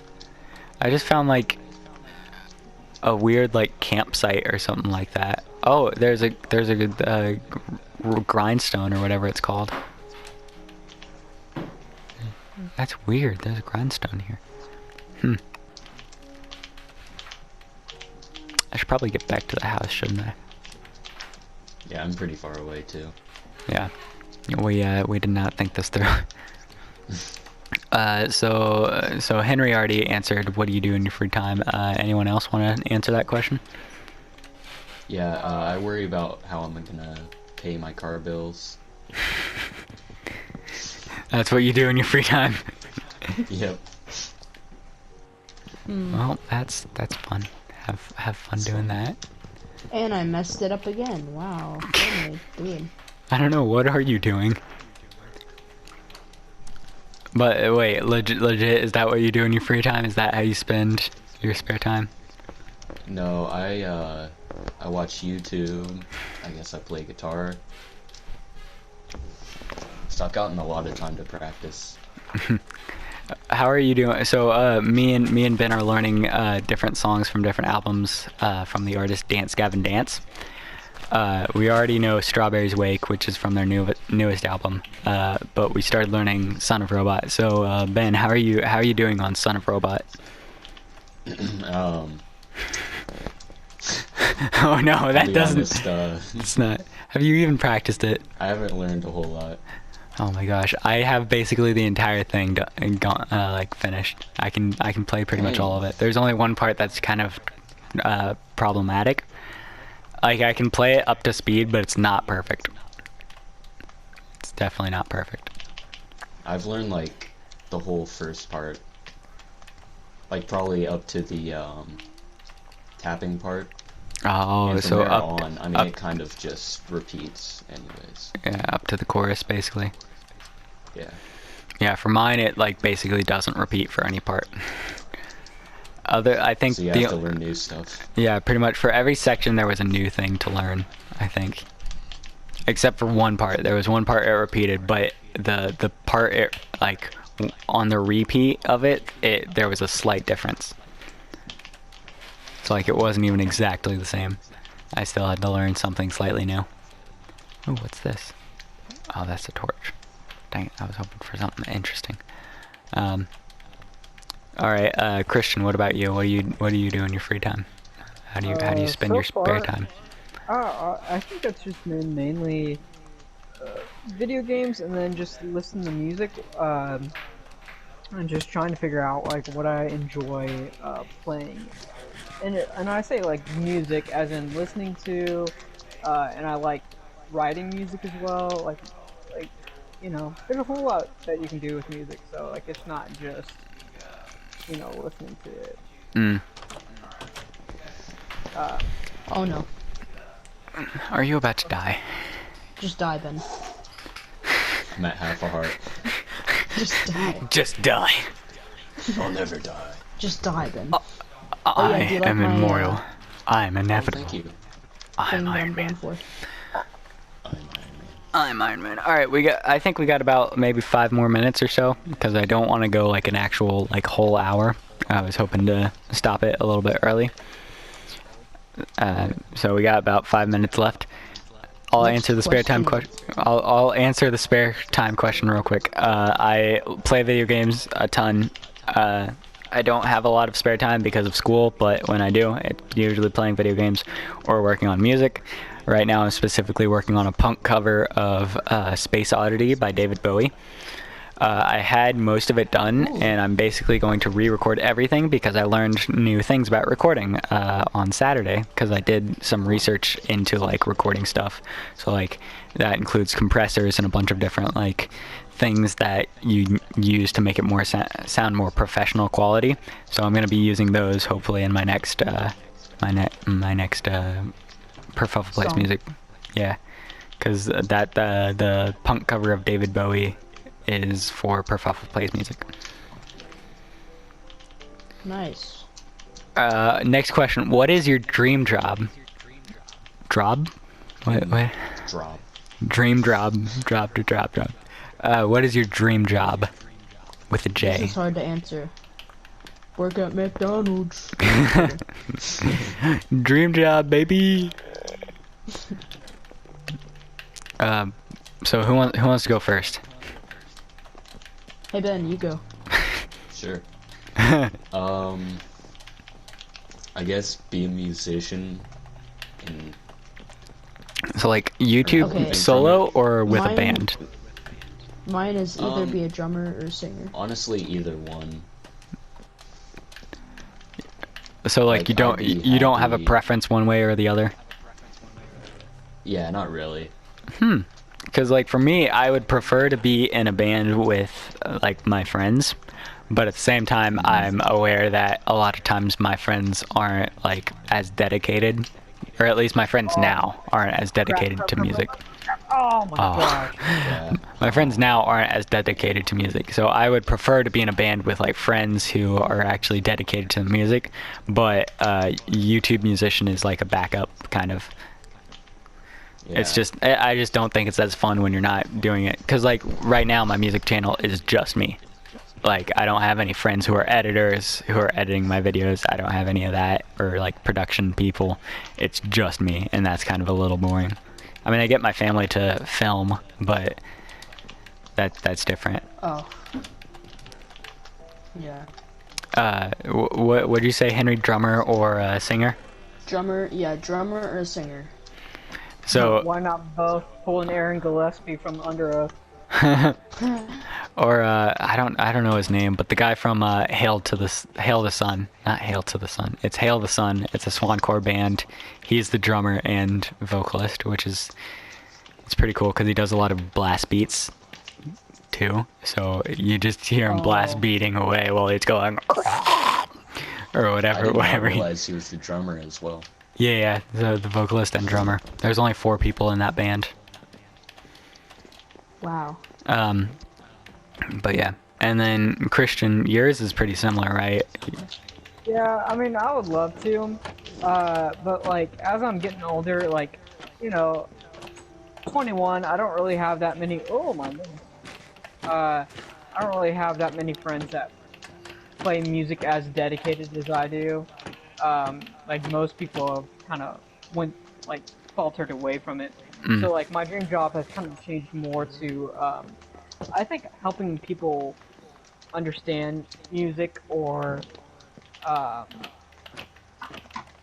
I just found like a weird like campsite or something like that. Oh, there's a grindstone or whatever it's called. That's weird. There's a grindstone here. I should probably get back to the house, shouldn't I? Yeah, I'm pretty far away too. Yeah. We did not think this through. So Henry already answered, what do you do in your free time? Anyone else want to answer that question? Yeah, I worry about how I'm gonna pay my car bills. That's what you do in your free time. Yep. Well, that's fun. Have fun doing that. And I messed it up again. Wow. What am I doing? I don't know, what are you doing? But wait, legit, is that what you do in your free time? Is that how you spend your spare time? No, I watch YouTube. I guess I play guitar. So I've gotten a lot of time to practice. How are you doing? So me and Ben are learning different songs from different albums from the artist Dance Gavin Dance. We already know Strawberries Wake, which is from their newest album, but we started learning Son of Robot. So Ben, how are you doing on Son of Robot? Oh no, that To be doesn't. honest, It's not. Have you even practiced it? I haven't learned a whole lot. Oh my gosh, I have basically the entire thing like finished. I can play pretty much all of it. There's only one part that's kind of problematic. Like I can play it up to speed, but it's not perfect. It's definitely not perfect. I've learned like the whole first part, like probably up to the tapping part. Oh, And from so there up, on, I mean, up, it kind of just repeats, anyways. yeah, up to the chorus basically. Yeah. Yeah, for mine it like basically doesn't repeat for any part. I think So you have to learn new stuff. yeah, pretty much for every section there was a new thing to learn, I think. Except for one part. There was one part it repeated, but the part it, like on the repeat of it, there was a slight difference. So like it wasn't even exactly the same. I still had to learn something slightly new. Oh, what's this? Oh, that's a torch. Dang it, I was hoping for something interesting. Alright, Christian, what about you? What do you do in your free time? How do you spend so your spare far- time? I think that's just been mainly video games and then just listen to music. I'm just trying to figure out like what I enjoy playing, and I say like music as in listening to, and I like writing music as well. Like there's a whole lot that you can do with music. So like it's not just listening to it. Mm. Oh no. Are you about to die? Just die, Ben. I'm at half a heart. Just die. Just die. I'll never die. Just die, Ben. I do you like am my, immortal. I am Oh, inevitable. thank you. I'm Thing that I'm Iron going Man. for. I'm Iron Man. I'm Iron Man. All right, I think we got about maybe 5 more minutes or so because I don't want to go like an actual like whole hour. I was hoping to stop it a little bit early. So we got about 5 minutes left. I'll Next answer the spare time question. question. I'll answer the spare time question real quick. I play video games a ton. I don't have a lot of spare time because of school, but when I do, it's usually playing video games or working on music. Right now, I'm specifically working on a punk cover of Space Oddity by David Bowie. I had most of it done, and I'm basically going to re-record everything because I learned new things about recording on Saturday because I did some research into like recording stuff. So like that includes compressors and a bunch of different like things that you use to make it more sound more professional quality. So I'm going to be using those hopefully in my next my next Perfect Plays Song. music. Yeah, because the punk cover of David Bowie is for Perfect Plays music. Nice. Next question. What is your dream job? Job? What? Drop. Dream job. Job. What is your dream job? With a This J. is hard to answer. Work at McDonald's. Dream job, baby. So who wants to go first? Hey Ben, you go. Sure. I guess be a musician and So like YouTube Okay. solo or with a Mine- band? Mine is either Um, be a drummer or a singer. honestly either one. So like like, you don't I'd be you don't have a happy- preference one way or the other? Yeah, not really. Because like for me, I would prefer to be in a band with like my friends, but at the same time, I'm aware that a lot of times my friends aren't like as dedicated, or at least my friends now aren't as dedicated to music. Oh my gosh. Yeah. My friends now aren't as dedicated to music, so I would prefer to be in a band with like friends who are actually dedicated to the music. But YouTube musician is like a backup kind of. Yeah. It's just I just don't think it's as fun when you're not doing it. Cause like right now my music channel is just me. Like I don't have any friends who are editors who are editing my videos. I don't have any of that or like production people. It's just me, and that's kind of a little boring. I mean, I get my family to film, but that's different. Oh. Yeah. What would you say, Henry? Drummer or singer? Drummer or a singer. So Why not both? Pulling Aaron Gillespie from Under Oath. or I don't know his name, but the guy from Hail the Sun, not Hail to the Sun. It's Hail the Sun. It's a Swancore band. He's the drummer and vocalist, which is it's pretty cool because he does a lot of blast beats too. So you just hear him blast beating away while he's going or I whatever, did not whatever. realize he was the drummer as well. Yeah, the vocalist and drummer. There's only 4 people in that band. Wow. But yeah, and then Christian, yours is pretty similar, right? Yeah, I mean, I would love to, but like as I'm getting older, like 21, I don't really have that many. Oh my goodness. I don't really have that many friends that play music as dedicated as I do. Like most people have kind of faltered away from it. So like my dream job has kind of changed more to, I think helping people understand music or,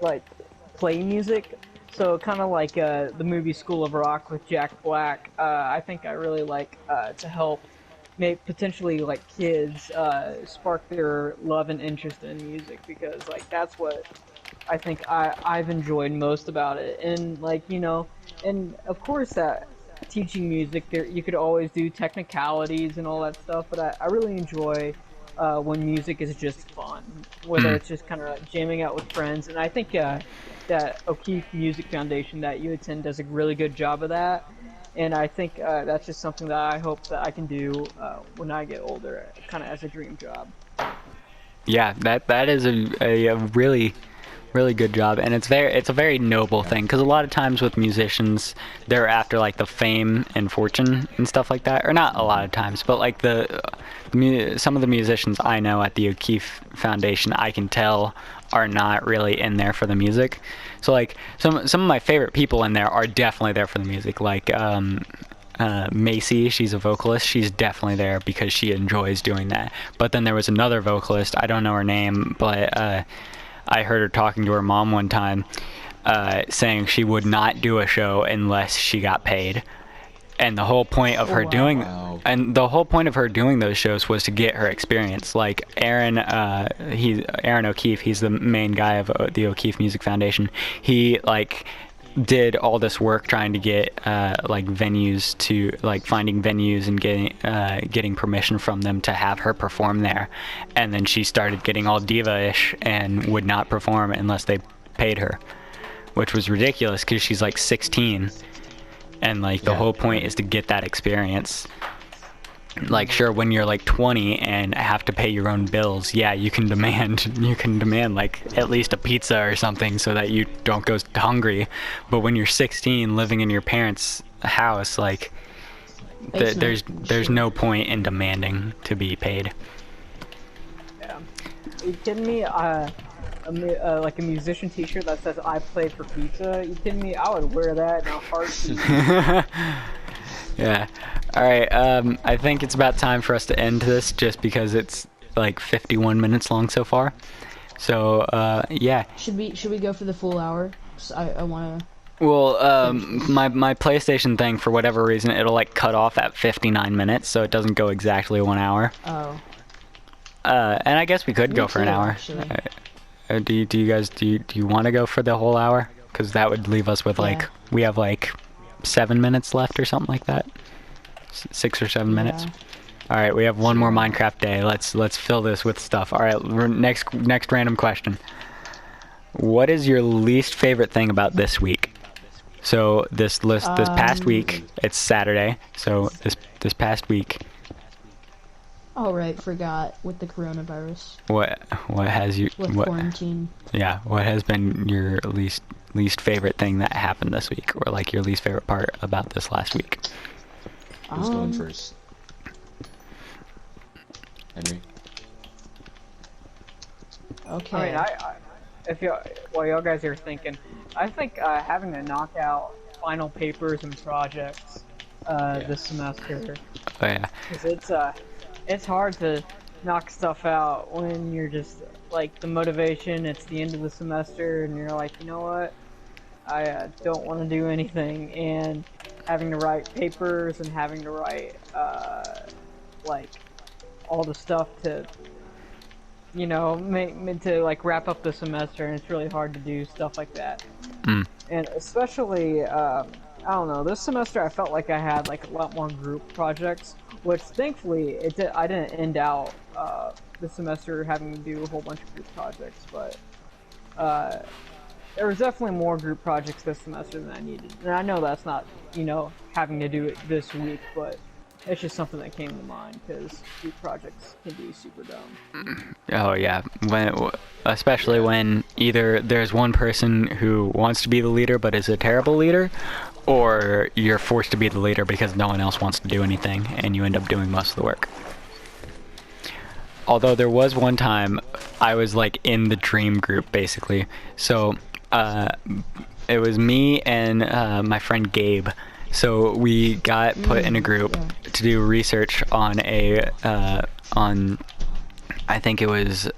like play music. So kind of like the movie School of Rock with Jack Black. I think I really like to help may potentially like kids spark their love and interest in music, because like that's what I think I've enjoyed most about it. And like, and of course teaching music, there you could always do technicalities and all that stuff, but I really enjoy when music is just fun, whether it's just kind of jamming out with friends. And I think that O'Keefe Music Foundation that you attend does a really good job of that. And I think that's just something that I hope that I can do when I get older, kind of as a dream job. Yeah, that is a really good job, and it's a very noble thing, because a lot of times with musicians, they're after like the fame and fortune and stuff like that, or not a lot of times, but like some of the musicians I know at the O'Keefe Foundation, I can tell are not really in there for the music. So like some of my favorite people in there are definitely there for the music, like Macy, she's a vocalist. She's definitely there because she enjoys doing that. But then there was another vocalist, I don't know her name, but I heard her talking to her mom one time, saying she would not do a show unless she got paid. And the whole point of her doing those shows was to get her experience. Like Aaron O'Keefe, he's the main guy of the O'Keefe Music Foundation. He like did all this work trying to get like venues, to like finding venues and getting permission from them to have her perform there. And then she started getting all diva-ish and would not perform unless they paid her, which was ridiculous because she's like 16, and like the whole point is to get that experience. Like, sure, when you're like 20 and have to pay your own bills, yeah, you can demand like at least a pizza or something so that you don't go hungry. But when you're 16 living in your parents' house, like there's no point in demanding to be paid. Yeah. Are you kidding me? Like a musician t-shirt that says "I played for pizza." You kidding me? I would wear that in a heartbeat. Yeah. All right. I think it's about time for us to end this, just because it's like 51 minutes long so far. So yeah. Should we go for the full hour? 'Cause I want to. Well, my PlayStation thing, for whatever reason, it'll like cut off at 59 minutes, so it doesn't go exactly 1 hour. Oh. And I guess we could go for an hour. Do you want to go for the whole hour? Because that would leave us with like, we have like 7 minutes left or something like that. 6 or 7 minutes. All right, we have one more Minecraft day. Let's fill this with stuff. All right, next random question. What is your least favorite thing about this week? So this past week, it's Saturday. So this past week. Oh right, forgot, with the coronavirus. What has you? With quarantine. Yeah, what has been your least favorite thing that happened this week, or like your least favorite part about this last week? Who's going first? Henry. Okay. I mean, while y'all guys are thinking, I think having to knock out final papers and projects this semester. Oh yeah. Because it's hard to knock stuff out when you're just like the motivation. It's the end of the semester, and you're like, you know what? I don't want to do anything, and having to write papers and having to write like all the stuff to to like wrap up the semester, and it's really hard to do stuff like that. And especially I don't know, this semester I felt like I had like a lot more group projects, which thankfully I didn't end out the semester having to do a whole bunch of group projects, but there was definitely more group projects this semester than I needed. And I know that's not, having to do it this week, but it's just something that came to mind, because group projects can be super dumb. Oh yeah, especially when either there's one person who wants to be the leader but is a terrible leader, or you're forced to be the leader because no one else wants to do anything, and you end up doing most of the work. Although there was one time I was like in the dream group, basically. So it was me and my friend Gabe. So we got put in a group to do research on I think it was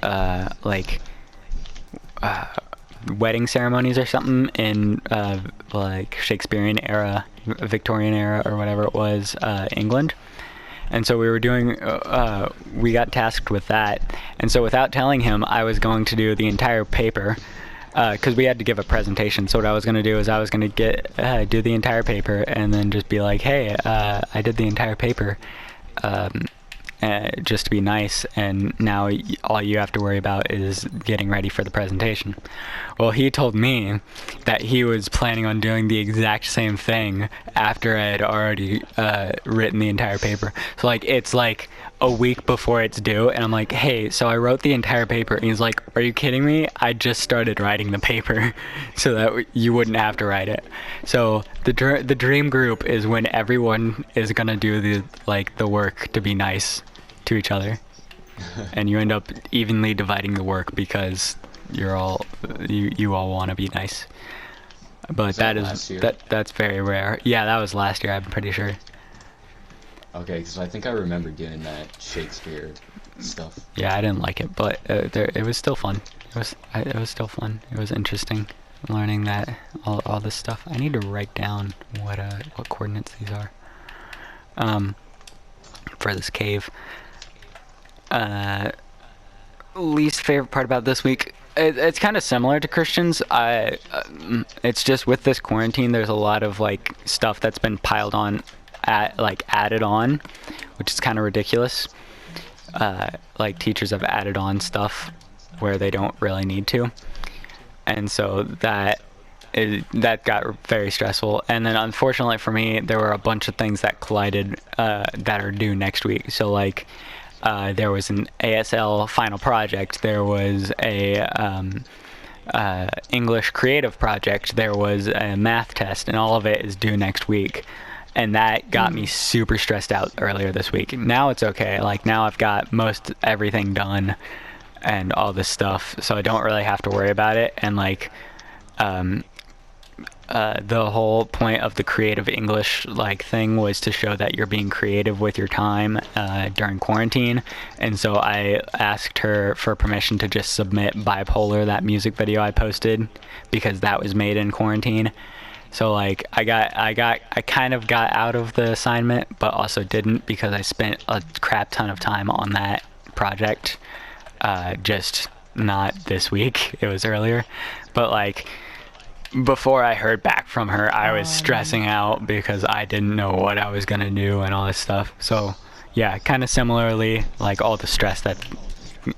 wedding ceremonies or something in like Shakespearean era, Victorian era, or whatever it was, England. And so we were doing, we got tasked with that. And so without telling him, I was going to do the entire paper, because we had to give a presentation. So what I was going to do is I was going to do the entire paper and then just be like, hey, I did the entire paper. Just to be nice, and now all you have to worry about is getting ready for the presentation. Well, he told me that he was planning on doing the exact same thing after I had already written the entire paper. So like it's like a week before it's due, and I'm like, hey, so I wrote the entire paper, and he's like, are you kidding me? I just started writing the paper so that you wouldn't have to write it. So the dream group is when everyone is gonna do the work to be nice to each other, and you end up evenly dividing the work because you all want to be nice. But that's very rare. Yeah, that was last year, I'm pretty sure. Okay, because I think I remember doing that Shakespeare stuff. Yeah, I didn't like it, but it was still fun. It was still fun. It was interesting learning that all this stuff. I need to write down what coordinates these are for this cave. Least favorite part about this week, it's kind of similar to Christian's. It's just with this quarantine, there's a lot of like stuff that's been piled on, added on, which is kind of ridiculous. Like teachers have added on stuff where they don't really need to, and so that got very stressful. And then unfortunately for me, there were a bunch of things that collided that are due next week. So like there was an ASL final project, there was a English creative project, there was a math test, and all of it is due next week. And that got me super stressed out earlier this week. Now it's okay. Like now I've got most everything done and all this stuff, so I don't really have to worry about it. And like the whole point of the creative English thing was to show that you're being creative with your time during quarantine. And so I asked her for permission to just submit Bipolar, that music video I posted, because that was made in quarantine. So like I kind of got out of the assignment, but also didn't, because I spent a crap ton of time on that project. Just not this week, it was earlier. But like before I heard back from her, I was stressing out because I didn't know what I was gonna do and all this stuff. So yeah, kind of similarly, like all the stress that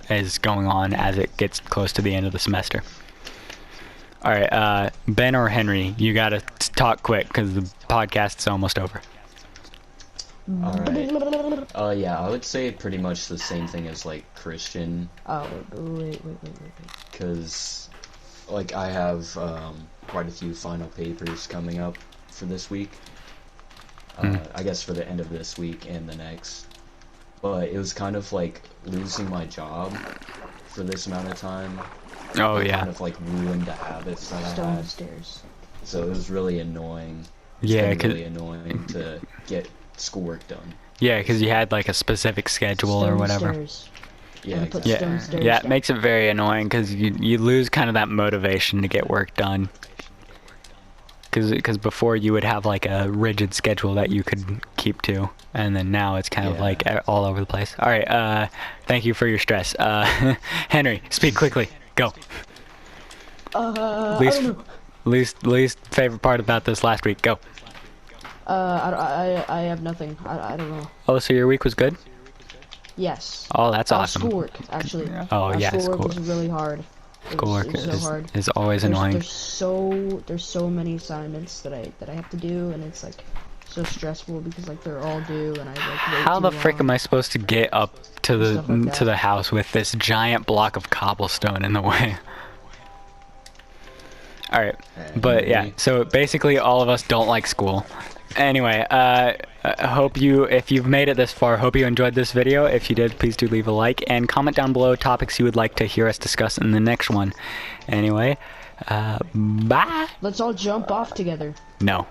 is going on as it gets close to the end of the semester. All right, Ben or Henry, you gotta talk quick because the podcast's almost over. Alright. Yeah, I would say pretty much the same thing as like Christian. Oh, wait. Because like I have quite a few final papers coming up for this week. I guess for the end of this week and the next. But it was kind of like losing my job for this amount of time. Oh yeah. Kind of like ruined the habits that I had. Stairs. So it was really annoying. Yeah, it's been really annoying to get schoolwork done. Yeah, because you had like a specific schedule or whatever. Stairs. Yeah, Put exactly. stone stairs Yeah, it down. makes it very annoying because you lose kind of that motivation to get work done. Because before you would have like a rigid schedule that you could keep to, and then now it's kind of like all over the place. All right, thank you for your stress. Henry, speak quickly. Go. I don't know. Least favorite part about this last week. Go. I have nothing. I don't know. Oh, so your week was good? Yes. Oh, that's awesome. Schoolwork, actually. Oh, yeah, Schoolwork was school- really hard. Schoolwork It was so hard. is always annoying. There's so many assignments that I have to do, and it's like so stressful because like they're all due, and I like wait How the too frick long. am I supposed to get up to the Stuff like that. to the house with this giant block of cobblestone in the way? All right, but yeah, so basically all of us don't like school. Anyway, I hope if you've made it this far, hope you enjoyed this video. If you did, please do leave a like and comment down below topics you would like to hear us discuss in the next one. Anyway, bye. Let's all jump off together. No.